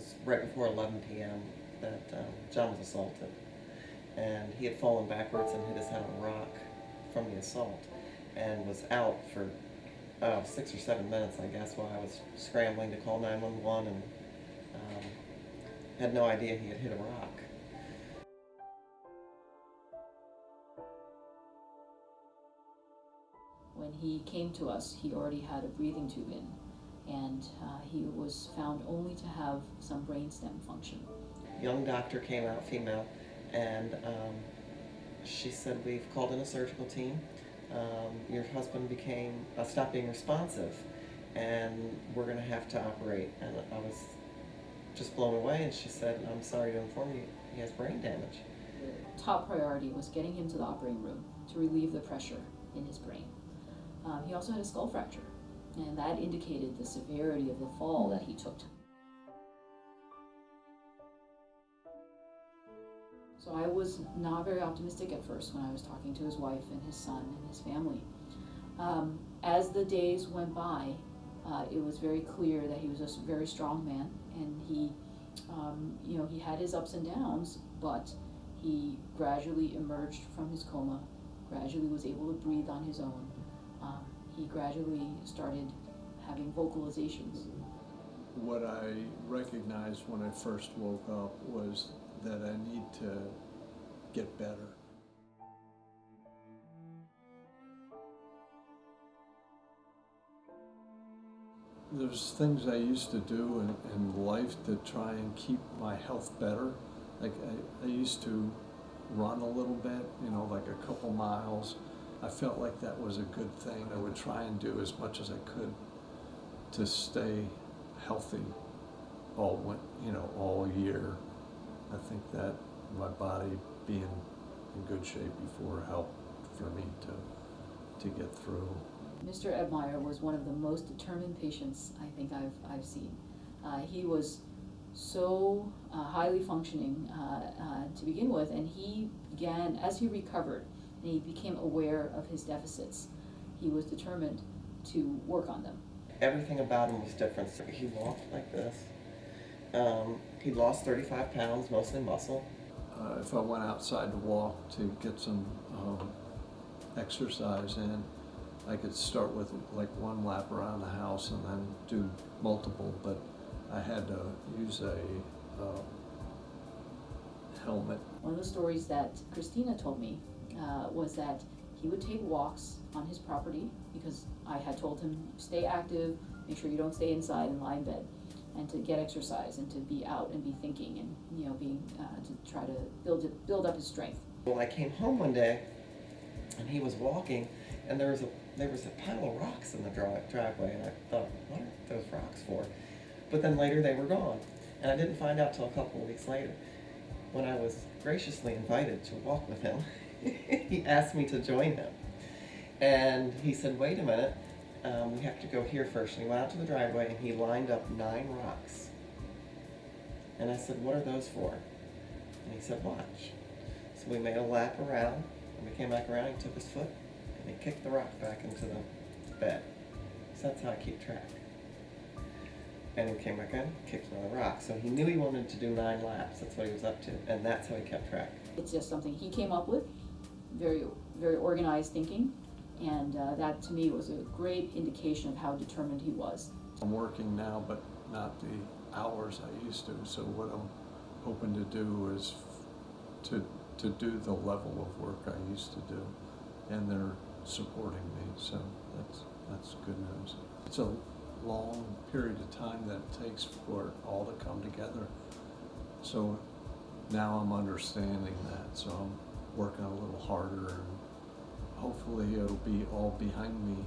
was right before 11 p.m. that John was assaulted. And he had fallen backwards and hit his head on a rock from the assault and was out for 6 or 7 minutes, I guess, while I was scrambling to call 911 and had no idea he had hit a rock. When he came to us, he already had a breathing tube in, and he was found only to have some brainstem function. Young doctor came out, female, and she said, "We've called in a surgical team. Your husband stopped being responsive, and we're going to have to operate." And I was just blown away, and she said, "I'm sorry to inform you, he has brain damage." The top priority was getting him to the operating room to relieve the pressure in his brain. He also had a skull fracture, and that indicated the severity of the fall that he took. So I was not very optimistic at first when I was talking to his wife and his son and his family. As the days went by, it was very clear that he was a very strong man, and he had his ups and downs, but he gradually emerged from his coma, gradually was able to breathe on his own. He gradually started having vocalizations. What I recognized when I first woke up was that I need to get better. There's things I used to do in life to try and keep my health better. Like I used to run a little bit, like a couple miles. I felt like that was a good thing. I would try and do as much as I could to stay healthy all year. I think that my body being in good shape before helped for me to get through. Mr. Ebmeier was one of the most determined patients I think I've seen. He was so highly functioning to begin with, and he began, as he recovered, and he became aware of his deficits, he was determined to work on them. Everything about him was different. So he walked like this. He lost 35 pounds, mostly muscle. If I went outside to walk to get some exercise in, I could start with like one lap around the house and then do multiple, but I had to use a helmet. One of the stories that Christina told me was that he would take walks on his property, because I had told him, stay active, make sure you don't stay inside and lie in bed, and to get exercise and to be out and be thinking and being to try to build up his strength. Well, I came home one day and he was walking, and there was a pile of rocks in the driveway, and I thought, what are those rocks for? But then later they were gone, and I didn't find out till a couple of weeks later when I was graciously invited to walk with him. He asked me to join him, and he said, wait a minute, we have to go here first. And he went out to the driveway and he lined up 9 rocks. And I said, what are those for? And he said, watch. So we made a lap around, and we came back around, he took his foot and he kicked the rock back into the bed. So that's how I keep track. And he came back in, kicked another rock. So he knew he wanted to do 9 laps. That's what he was up to, and that's how he kept track. It's just something he came up with, very, very organized thinking, and that to me was a great indication of how determined he was. I'm working now, but not the hours I used to, so what I'm hoping to do is to do the level of work I used to do, and they're supporting me, so that's good news. It's a long period of time that it takes for it all to come together, so now I'm understanding that, so I'm working a little harder, and hopefully it'll be all behind me